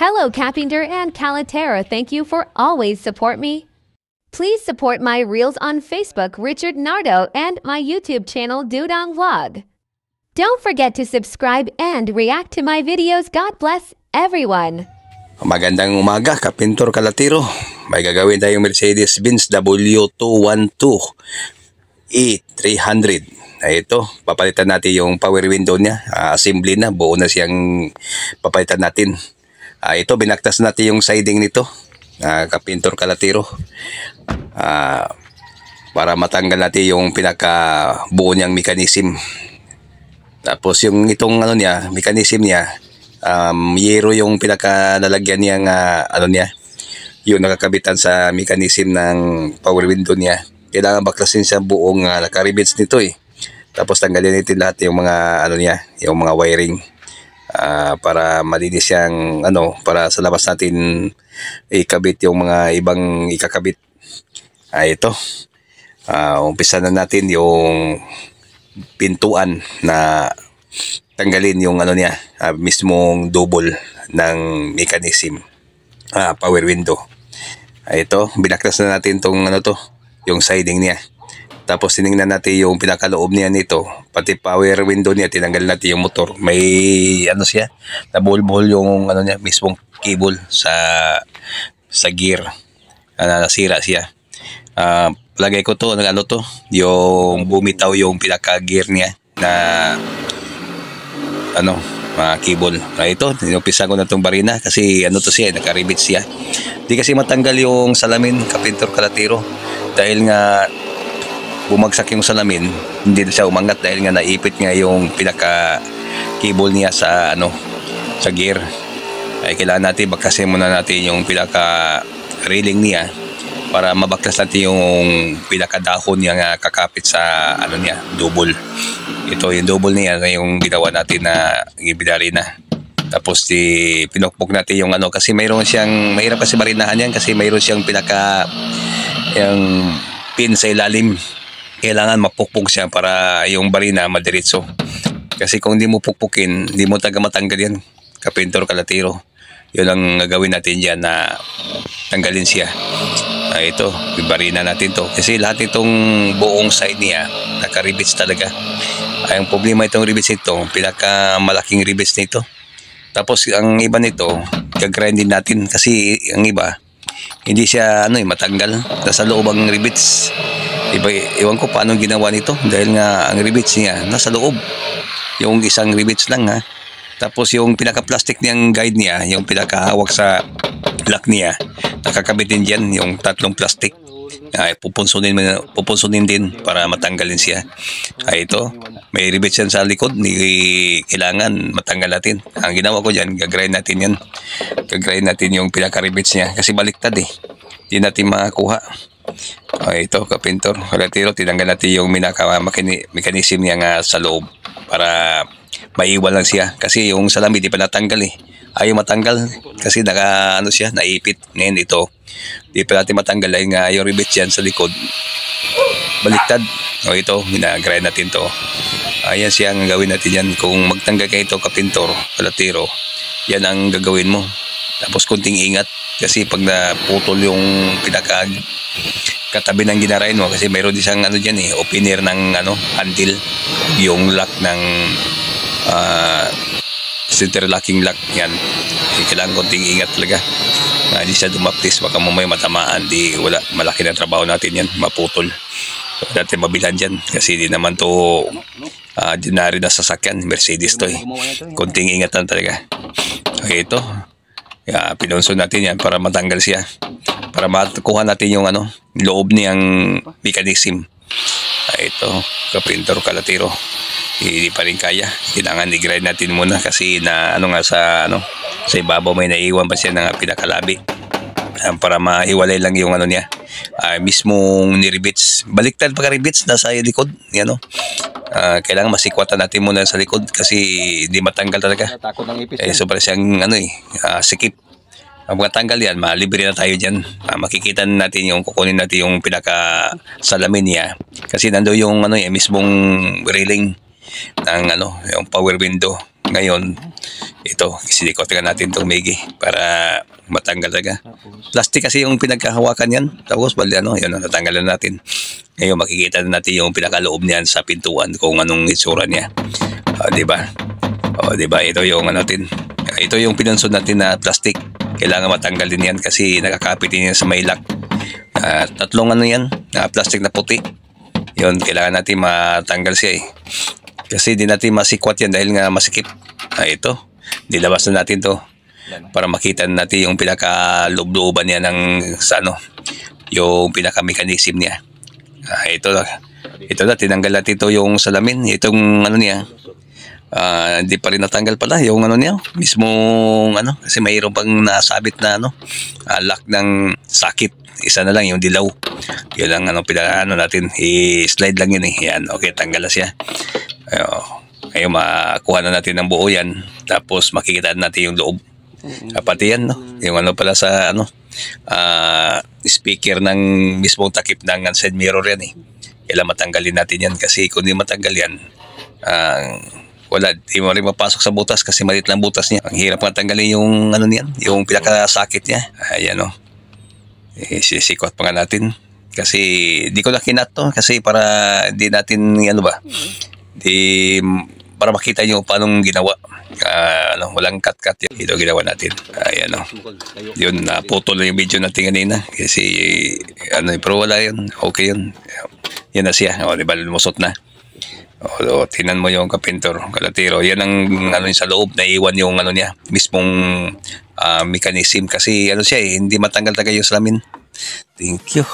Hello, Carpenter and Calatera. Thank you for always support me. Please support my reels on Facebook, Richard Nardo, and my YouTube channel, Dudong Vlog. Don't forget to subscribe and react to my videos. God bless everyone. Magandang umaga, Kapintor Calatero. May gagawin tayong Mercedes-Benz W212 E300. Ito, papalitan natin yung power window niya. Assembly na, buo na siyang papalitan natin. Ito, binaktas natin yung siding nito, Kapintor Calatero. Para matanggal natin yung pinaka-buo niyang mechanism. Tapos yung itong mechanism niya, yero yung pinaka-lalagyan niyang yung nakakabitan sa mechanism ng power window niya. Kailangan baklasin sa buong naka-rivets nito eh. Tapos tanggalin natin lahat yung mga yung mga wiring. Para malinis siyang para sa labas natin ikabit yung mga ibang ikakabit. Ito. Umpisa na natin yung pintuan na tanggalin yung mismong double ng mechanism power window. Ito, binaklas na natin tong yung siding niya. Tapos tiningnan natin yung pinakaloob niya nito, pati power window niya, tinanggal natin yung motor. May siya, nabulbol yung niya, mismong cable sa gear. Nasira siya. Lagay ko to, yung bumitaw yung pinaka-gear niya na cable. Ito, inumpisa ko na itong barina kasi to siya, naka-rivets siya. Di kasi matanggal yung salamin, Kapintor Calatero, dahil nga bumagsak yung salamin, hindi na siya umangat dahil nga naipit nga yung pinaka-cable niya sa sa gear. Ay kailangan natin bakasin muna natin yung pinaka-railing niya para mabaklas natin yung pinaka-dahon niya nga kakapit sa niya, double. Ito yung double niya na yung ginawa natin na ibinari na. Tapos pinokpok natin yung kasi mayroon siyang, mahirap kasi marinahan yan kasi mayroon siyang yung pin sa ilalim. Kailangan mapukpok siya para yung barina madiretso. Kasi kung hindi mo pukpukin, hindi mo matanggal yan, Kapintor Calatero. Yun ang gagawin natin dyan na tanggalin siya. Ito, yung barina natin to. Kasi lahat itong buong side niya, naka-rivets talaga. Ang problema itong rivets ito, pinakamalaking rivets nito. Tapos ang iba nito, gagrind din natin kasi ang iba, hindi siya matanggal. Nasa loob ang rivets. Iwan ko paano ginawa nito dahil nga ang rivets niya nasa loob. Yung isang rivets lang Tapos yung pinaka-plastic niyang guide niya, yung pinakahawak sa lock niya, nakakabit din dyan yung tatlong plastic. Pupunsunin din para matanggalin siya. Ito, may rivets yan sa likod, kailangan matanggal natin. Ang ginawa ko dyan, gagrind natin yan. Gagrind natin yung pinaka-rivets niya kasi baliktad eh. Hindi natin makakuha. Ito, Kapintor Calatero, tinanggal natin yung mechanism niya nga sa loob para maiwan lang siya. Kasi yung salamin di pa natanggal eh. Ayaw matanggal kasi siya, naipit. Ngayon ito, di pa natin matanggal dahil nga yung rivets yan sa likod baliktad. Ito, ginagrind natin to. Ayan siya ang gawin natin yan. Kung magtanggal kayo ito, Kapintor Calatero, yan ang gagawin mo. Tapos kunting ingat kasi pag naputol yung katabi ng ginarain mo, kasi mayroon din siyang dyan opener ng handle, yung lock ng center locking lock yan. Kailangan kunting ingat talaga. Hindi siya dumaptis, baka mamaya matamaan, wala, malaki na trabaho natin yan, maputol. Natin mabilan dyan kasi di naman to ordinary na sasakyan, Mercedes to Kunting ingatan talaga. Ito, pinunso natin yan para matanggal siya, para makuha natin yung loob niyang mechanism. Ito, Kapintor Calatero, hindi pa rin kaya, kailangan i-grind natin muna kasi sa ibabaw may naiwan pa siya ng pinakalabi, para mahiwalay lang yung niya, mismong ni-rivets. Baliktad pagka rivets nasa likod kailangan masikwatan natin muna sa likod kasi hindi matanggal talaga. Sobra siyang sikip. Pag matanggal yan, malibre na tayo dyan. Makikita natin yung kukunin natin yung pinaka-salamin niya kasi nando yung mismong railing ng yung power window. Ngayon, ito, sinikot natin itong Migi para matanggal talaga. Plastic kasi yung pinagkahawakan yan. Tapos, yun, natanggalan natin. Ngayon, makikita na natin yung pinakaloob niyan sa pintuan kung anong itsura niya. Diba? Diba? Ito yung ito yung pinunsod natin na plastic. Kailangan matanggal din yan kasi nakakapit din yan sa may lock. Tatlong yan, plastic na puti. Yun, kailangan natin matanggal siya eh. Kasi di natin masikwat yan dahil nga masikip. Ito, dilabas na natin to para makita natin yung pinaka-loob-looban niya ng yung pinaka-mechanism niya. Ito na, tinanggal natin ito yung salamin. Itong niya, hindi pa rin natanggal pala yung niya, mismong kasi mayroon pang nasabit na lock ng sakit. Isa na lang yung dilaw. Yun lang natin, i-slide lang yun eh. Yan, okay, tanggal na siya. Ngayon makuha na natin ng buo yan. Tapos makikita natin yung loob. Pati yan, yung pala sa speaker ng mismong takip ng side mirror yan eh. Kailangan matanggalin natin yan kasi kung di matanggal yan, wala, di mo rin mapasok sa butas kasi maliit lang butas niya. Ang hirap matanggalin yung niyan, yung pinakasakit niya. Ayan sisikot pa nga natin kasi di ko na kinat to kasi para di natin para makita nyo paano ginawa. Walang cut ito ginawa natin. Ayan yun, naputol na yung video natin kanina kasi pero wala yun, okay yun. Yan na siya, diba lumusot na. Tinan mo yung kapintor Kalatero, yan ang sa loob, naiwan yung niya, mismong mechanism kasi siya hindi matanggal talaga yung salamin. Thank you.